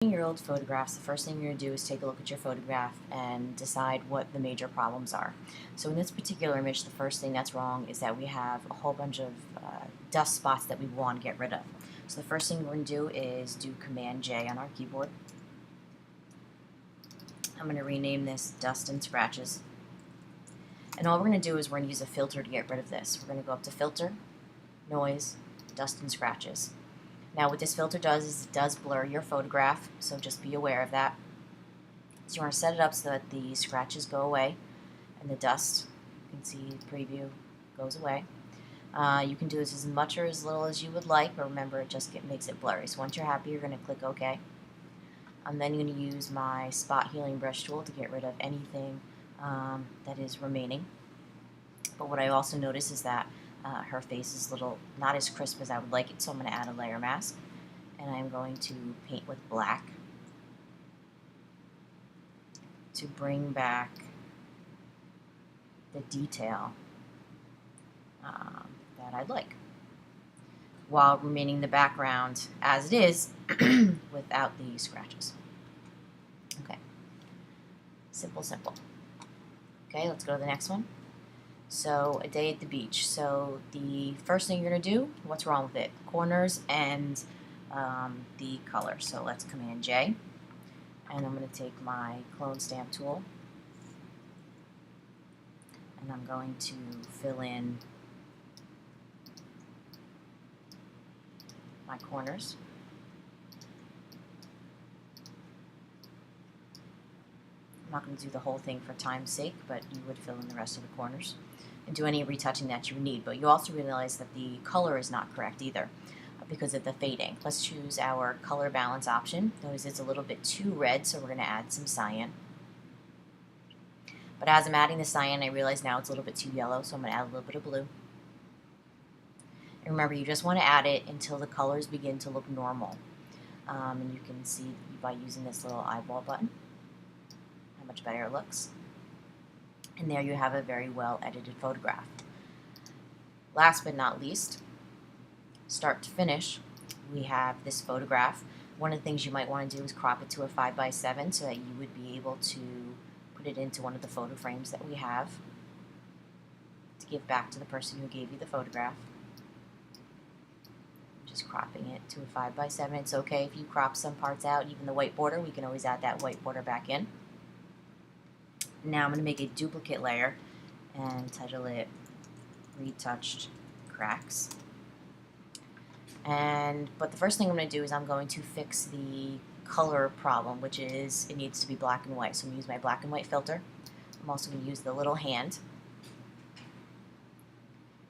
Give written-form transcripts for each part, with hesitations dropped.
Your old photographs, the first thing you're going to do is take a look at your photograph and decide what the major problems are. So in this particular image, the first thing that's wrong is that we have a whole bunch of dust spots that we want to get rid of. So the first thing we're going to do is do Command J on our keyboard. I'm going to rename this Dust and Scratches. And all we're going to do is we're going to use a filter to get rid of this. We're going to go up to Filter, Noise, Dust and Scratches. Now what this filter does is it does blur your photograph, so just be aware of that. So you want to set it up so that the scratches go away and the dust, you can see the preview, goes away. You can do this as much or as little as you would like, but remember it just makes it blurry. So once you're happy, you're going to click OK. I'm then going to use my spot healing brush tool to get rid of anything that is remaining. But what I also notice is that her face is not as crisp as I would like it, so I'm going to add a layer mask. And I'm going to paint with black to bring back the detail that I'd like, while remaining the background as it is without the scratches. Okay, simple, simple. Okay, let's go to the next one. So, a day at the beach. So, the first thing you're going to do, what's wrong with it? Corners and the color. So, let's Command J. And I'm going to take my clone stamp tool. And I'm going to fill in my corners. I'm not going to do the whole thing for time's sake, but you would fill in the rest of the corners and do any retouching that you need. But you also realize that the color is not correct either because of the fading. Let's choose our color balance option. Notice it's a little bit too red, so we're going to add some cyan. But as I'm adding the cyan, I realize now it's a little bit too yellow, so I'm going to add a little bit of blue. And remember, you just want to add it until the colors begin to look normal. And you can see by using this little eyeball button how much better it looks. And there you have a very well edited photograph. Last but not least, start to finish, we have this photograph. One of the things you might want to do is crop it to a 5x7 so that you would be able to put it into one of the photo frames that we have to give back to the person who gave you the photograph. Just cropping it to a 5x7. It's okay if you crop some parts out, even the white border. We can always add that white border back in. Now I'm going to make a duplicate layer and title it Retouched Cracks. But the first thing I'm going to do is I'm going to fix the color problem, which is it needs to be black and white. So I'm going to use my black and white filter. I'm also going to use the little hand.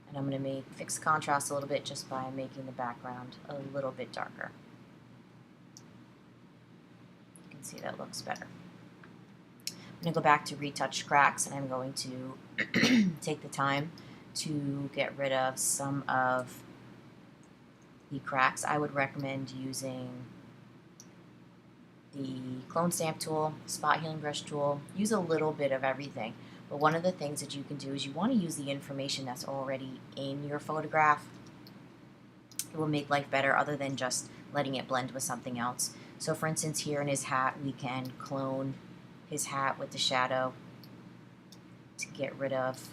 And I'm going to fix the contrast a little bit just by making the background a little bit darker. You can see that looks better. I'm going to go back to Retouch Cracks, and I'm going to take the time to get rid of some of the cracks. I would recommend using the clone stamp tool, spot healing brush tool. Use a little bit of everything. But one of the things that you can do is you want to use the information that's already in your photograph. It will make life better other than just letting it blend with something else. So for instance, here in his hat, we can clone his hat with the shadow to get rid of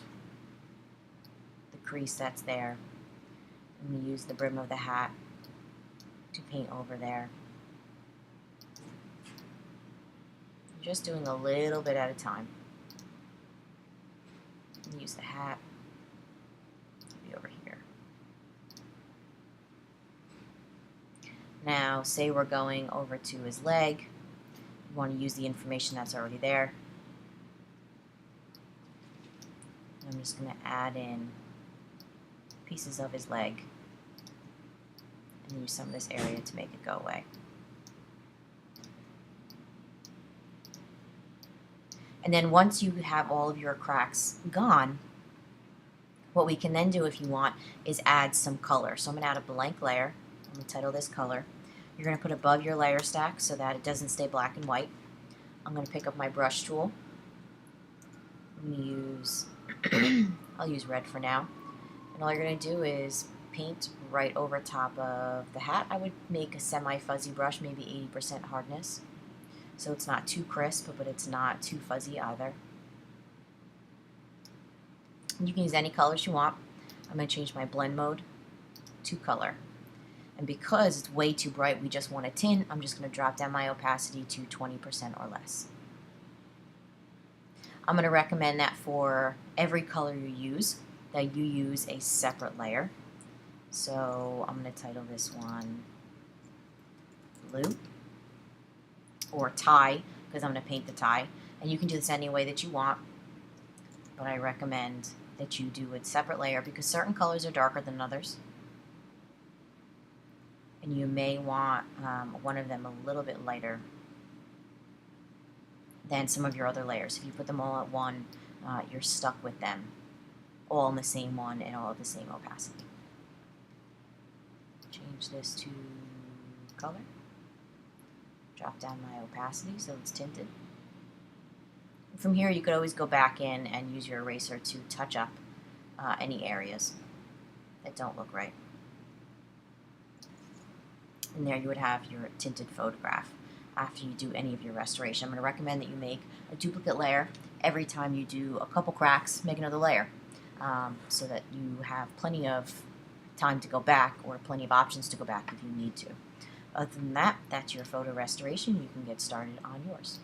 the crease that's there. And we use the brim of the hat to paint over there. I'm just doing a little bit at a time. Use the hat, maybe over here. Now, say we're going over to his leg. You want to use the information that's already there. I'm just going to add in pieces of his leg and use some of this area to make it go away. And then once you have all of your cracks gone, what we can then do if you want is add some color. So I'm going to add a blank layer. I'm going to title this color. You're going to put above your layer stack so that it doesn't stay black and white. I'm going to pick up my brush tool. I'm going to use, I'll use red for now. And all you're going to do is paint right over top of the hat. I would make a semi-fuzzy brush, maybe 80% hardness. So it's not too crisp, but it's not too fuzzy either. You can use any colors you want. I'm going to change my blend mode to color. And because it's way too bright, we just want a tint, I'm just going to drop down my opacity to 20% or less. I'm going to recommend that for every color you use, that you use a separate layer. So I'm going to title this one Blue, or Tie, because I'm going to paint the tie. And you can do this any way that you want, but I recommend that you do a separate layer because certain colors are darker than others. And you may want one of them a little bit lighter than some of your other layers. If you put them all at one, you're stuck with them all in the same one and all at the same opacity. Change this to color. Drop down my opacity so it's tinted. From here, you could always go back in and use your eraser to touch up any areas that don't look right. And there you would have your tinted photograph after you do any of your restoration. I'm going to recommend that you make a duplicate layer every time you do a couple cracks, make another layer so that you have plenty of time to go back or plenty of options to go back if you need to. Other than that, that's your photo restoration. You can get started on yours.